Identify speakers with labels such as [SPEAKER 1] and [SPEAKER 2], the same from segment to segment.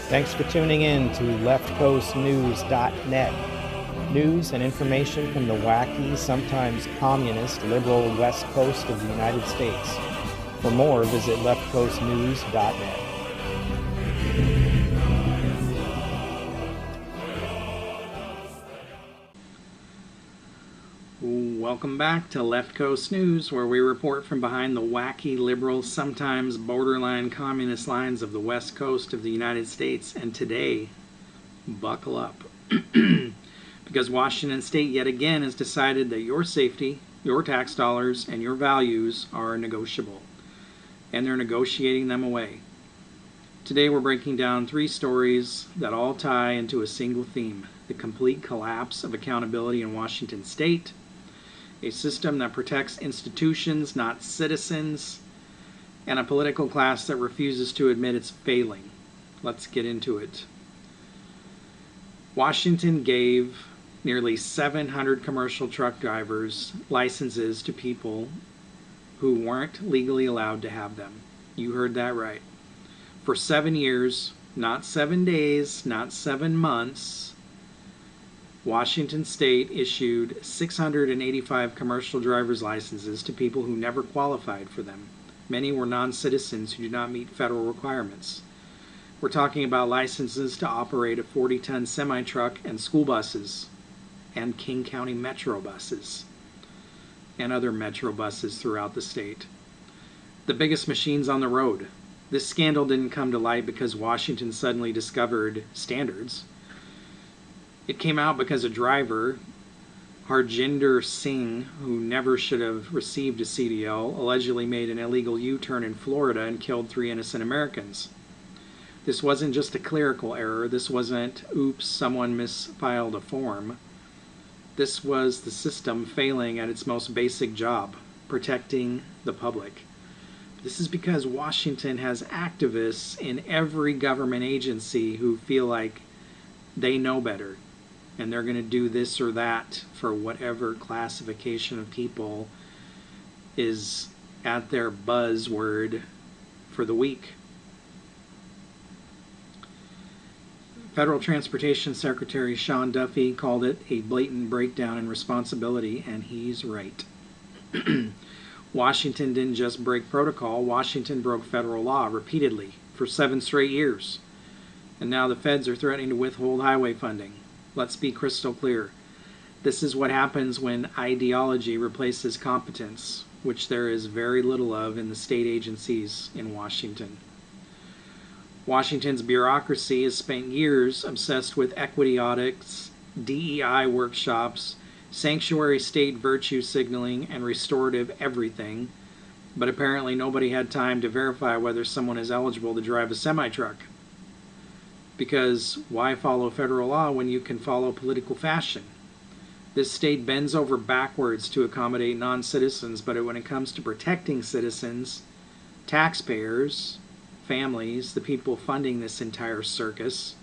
[SPEAKER 1] Thanks for tuning in to leftcoastnews.net. News and information from the wacky, sometimes communist, liberal west coast of the United States. For more, visit leftcoastnews.net.
[SPEAKER 2] Welcome back to Left Coast News, where we report from behind the wacky, liberal, sometimes borderline communist lines of the west coast of the United States. And today, buckle up. Because Washington State yet again has decided that your safety, your tax dollars, and your values are negotiable. And they're negotiating them away. Today we're breaking down 3 stories that all tie into a single theme: the complete collapse of accountability in Washington State, a system that protects institutions, not citizens, and a political class that refuses to admit it's failing. Let's get into it. Washington gave nearly 700 commercial truck drivers licenses to people who weren't legally allowed to have them. You heard that right. For 7 years, not 7 days, not 7 months, Washington State issued 685 commercial driver's licenses to people who never qualified for them. Many were non-citizens who do not meet federal requirements. We're talking about licenses to operate a 40-ton semi-truck and school buses, and King County Metro buses, and other Metro buses throughout the state. The biggest machines on the road. This scandal didn't come to light because Washington suddenly discovered standards. It came out because a driver, Harjinder Singh, who never should have received a CDL, allegedly made an illegal U-turn in Florida and killed 3 innocent Americans. This wasn't just a clerical error. This wasn't, oops, someone misfiled a form. This was the system failing at its most basic job, protecting the public. This is because Washington has activists in every government agency who feel like they know better, and they're going to do this or that for whatever classification of people is at their buzzword for the week. Federal Transportation Secretary Sean Duffy called it a blatant breakdown in responsibility, and he's right. Washington didn't just break protocol, Washington broke federal law repeatedly for 7 straight years. And now the feds are threatening to withhold highway funding. Let's be crystal clear. This is what happens when ideology replaces competence, which there is very little of in the state agencies in Washington. Washington's bureaucracy has spent years obsessed with equity audits, DEI workshops, sanctuary state virtue signaling, and restorative everything, but apparently nobody had time to verify whether someone is eligible to drive a semi-truck. Because why follow federal law when you can follow political fashion? This state bends over backwards to accommodate non-citizens, but when it comes to protecting citizens, taxpayers, families, the people funding this entire circus,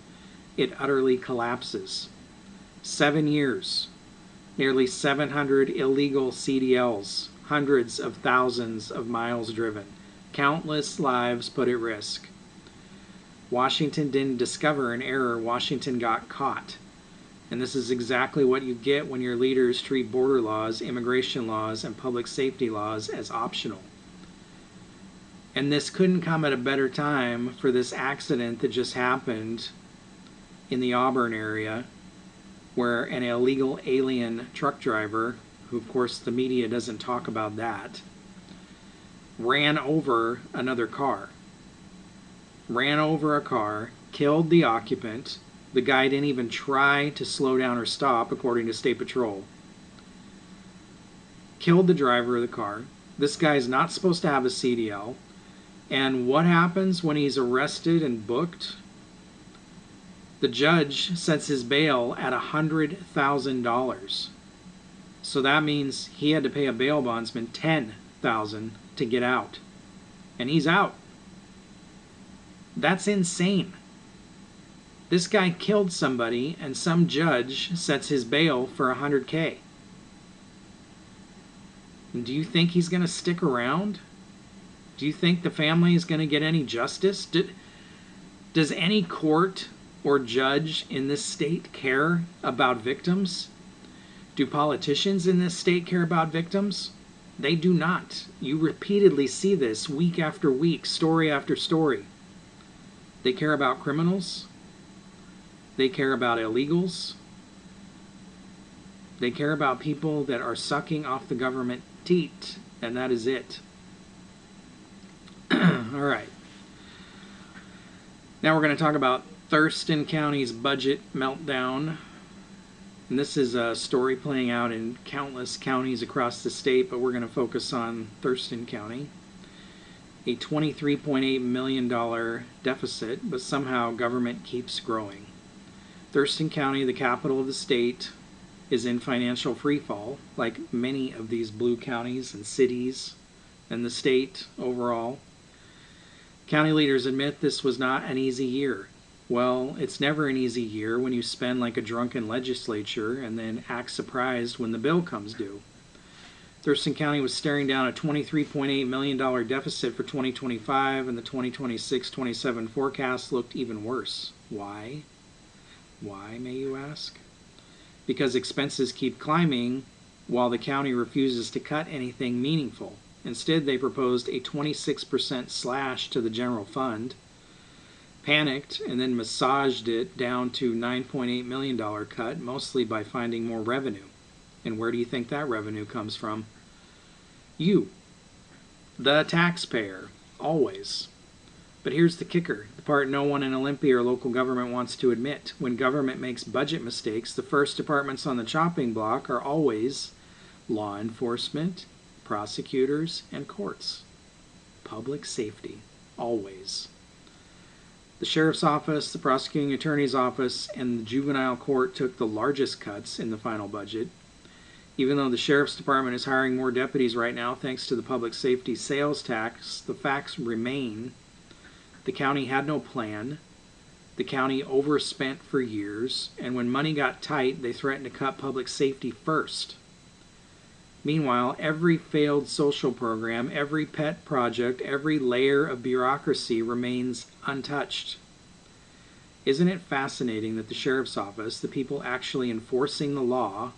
[SPEAKER 2] it utterly collapses. 7 years, nearly 700 illegal CDLs, hundreds of thousands of miles driven, countless lives put at risk. Washington didn't discover an error, Washington got caught. And this is exactly what you get when your leaders treat border laws, immigration laws, and public safety laws as optional. And this couldn't come at a better time for this accident that just happened in the Auburn area, where an illegal alien truck driver, who of course the media doesn't talk about that, ran over another car. Ran over a car, killed the occupant. The guy didn't even try to slow down or stop, according to State Patrol. Killed the driver of the car. This guy's not supposed to have a CDL. And what happens when he's arrested and booked? The judge sets his bail at $100,000. So that means he had to pay a bail bondsman $10,000 to get out. And he's out. That's insane. This guy killed somebody, and some judge sets his bail for $100K. And do you think he's going to stick around? Do you think the family is going to get any justice? Does any court or judge in this state care about victims? Do politicians in this state care about victims? They do not. You repeatedly see this week after week, story after story. They care about criminals. They care about illegals. They care about people that are sucking off the government teat, and that is it. All right. Now we're going to talk about Thurston County's budget meltdown. And this is a story playing out in countless counties across the state, but we're going to focus on Thurston County. A $23.8 million deficit, but somehow government keeps growing. Thurston County, the capital of the state, is in financial freefall, like many of these blue counties and cities and the state overall. County leaders admit this was not an easy year. Well, it's never an easy year when you spend like a drunken legislature and then act surprised when the bill comes due. Thurston County was staring down a $23.8 million deficit for 2025, and the 2026-27 forecast looked even worse. Why? Why, may you ask? Because expenses keep climbing while the county refuses to cut anything meaningful. Instead, they proposed a 26% slash to the general fund, panicked, and then massaged it down to $9.8 million cut, mostly by finding more revenue. And where do you think that revenue comes from? You, the taxpayer, always. But here's the kicker, the part no one in Olympia or local government wants to admit. When government makes budget mistakes, the first departments on the chopping block are always law enforcement, prosecutors, and courts. Public safety, always. The sheriff's office, the prosecuting attorney's office, and the juvenile court took the largest cuts in the final budget. Even though the sheriff's department is hiring more deputies right now thanks to the public safety sales tax, the facts remain. The county had no plan. The county overspent for years, and when money got tight, they threatened to cut public safety first. Meanwhile, every failed social program, every pet project, every layer of bureaucracy remains untouched. Isn't it fascinating that the sheriff's office, the people actually enforcing the law,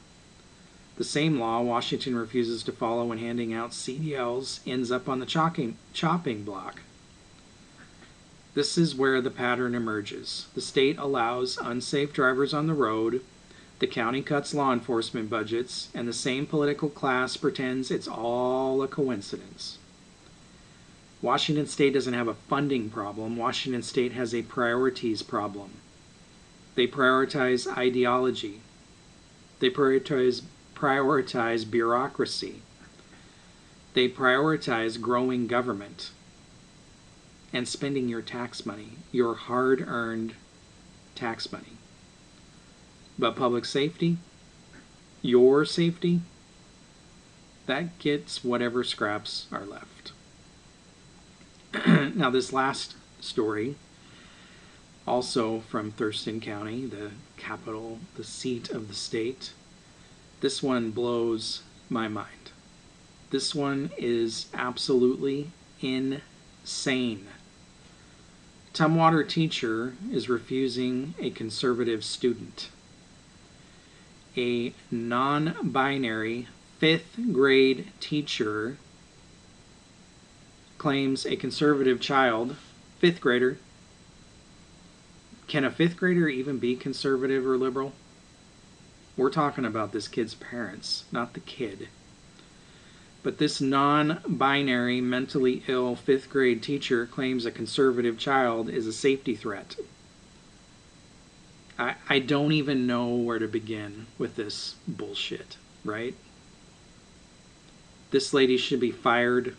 [SPEAKER 2] the same law Washington refuses to follow when handing out CDLs, ends up on the chopping block? This is where the pattern emerges. The state allows unsafe drivers on the road, the county cuts law enforcement budgets, and the same political class pretends it's all a coincidence. Washington State doesn't have a funding problem. Washington State has a priorities problem. They prioritize ideology. They prioritize bureaucracy. They prioritize growing government and spending your tax money, your hard-earned tax money. But public safety, your safety, that gets whatever scraps are left. Now this last story, also from Thurston County, the capital, the seat of the state, this one blows my mind. This one is absolutely insane. Tumwater teacher is refusing a conservative student. A non-binary 5th grade teacher claims a conservative child, 5th grader. Can a 5th grader even be conservative or liberal? We're talking about this kid's parents, not the kid. But this non-binary, mentally ill 5th grade teacher claims a conservative child is a safety threat. I don't even know where to begin with this bullshit, right? This lady should be fired.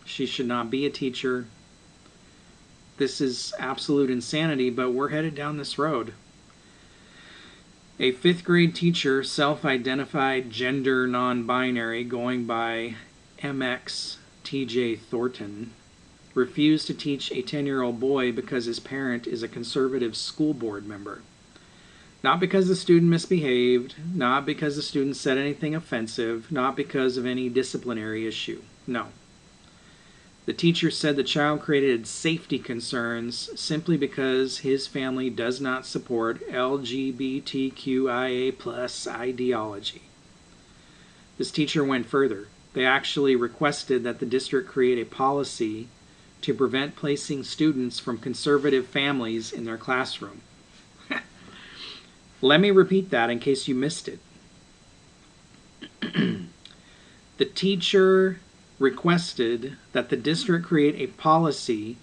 [SPEAKER 2] She should not be a teacher. This is absolute insanity, but we're headed down this road. A 5th grade teacher, self-identified gender non-binary, going by MX TJ Thornton, refused to teach a 10-year-old boy because his parent is a conservative school board member. Not because the student misbehaved, not because the student said anything offensive, not because of any disciplinary issue. No. The teacher said the child created safety concerns simply because his family does not support LGBTQIA plus ideology. This teacher went further. They actually requested that the district create a policy to prevent placing students from conservative families in their classroom. Let me repeat that in case you missed it. The teacher requested that the district create a policy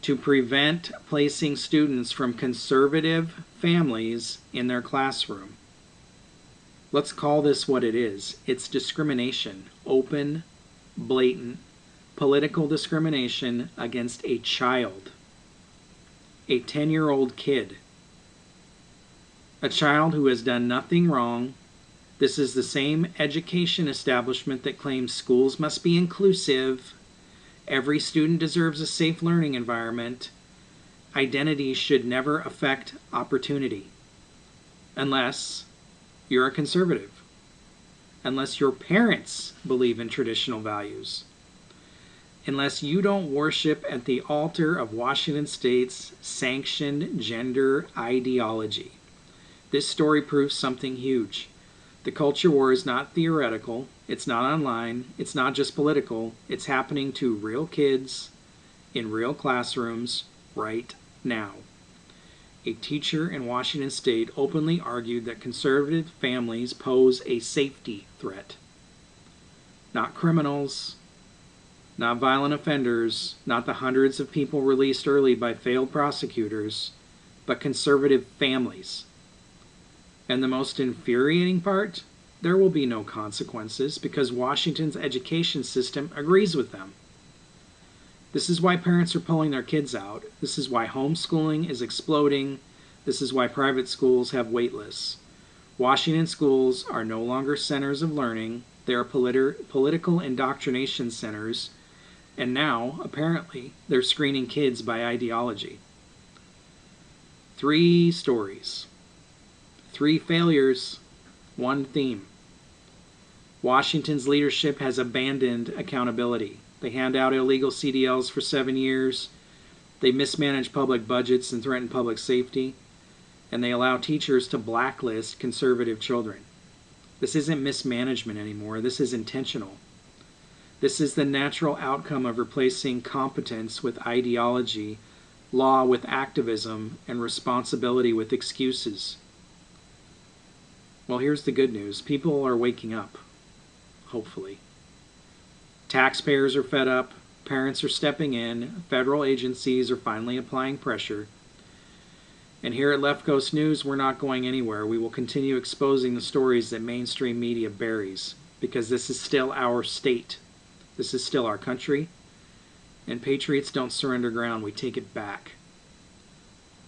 [SPEAKER 2] to prevent placing students from conservative families in their classroom. Let's call this what it is. It's discrimination. Open, blatant, political discrimination against a child. A 10-year-old kid. A child who has done nothing wrong. This is the same education establishment that claims schools must be inclusive. Every student deserves a safe learning environment. Identity should never affect opportunity. Unless you're a conservative. Unless your parents believe in traditional values. Unless you don't worship at the altar of Washington State's sanctioned gender ideology. This story proves something huge. The culture war is not theoretical, it's not online, it's not just political, it's happening to real kids in real classrooms right now. A teacher in Washington State openly argued that conservative families pose a safety threat. Not criminals, not violent offenders, not the hundreds of people released early by failed prosecutors, but conservative families. And the most infuriating part, there will be no consequences because Washington's education system agrees with them. This is why parents are pulling their kids out. This is why homeschooling is exploding. This is why private schools have wait lists. Washington schools are no longer centers of learning. They are political indoctrination centers. And now, apparently, they're screening kids by ideology. 3 stories. 3 failures, 1 theme. Washington's leadership has abandoned accountability. They hand out illegal CDLs for 7 years. They mismanage public budgets and threaten public safety. And they allow teachers to blacklist conservative children. This isn't mismanagement anymore. This is intentional. This is the natural outcome of replacing competence with ideology, law with activism, and responsibility with excuses. Well, here's the good news. People are waking up, hopefully. Taxpayers are fed up. Parents are stepping in. Federal agencies are finally applying pressure. And here at Left Coast News, we're not going anywhere. We will continue exposing the stories that mainstream media buries, because this is still our state. This is still our country. And patriots don't surrender ground. We take it back.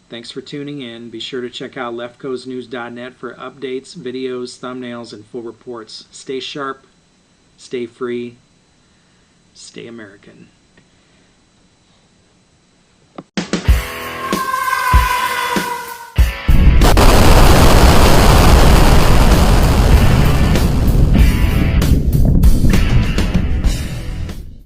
[SPEAKER 2] Thanks for tuning in. Be sure to check out leftcoastnews.net for updates, videos, thumbnails, and full reports. Stay sharp, stay free, stay American.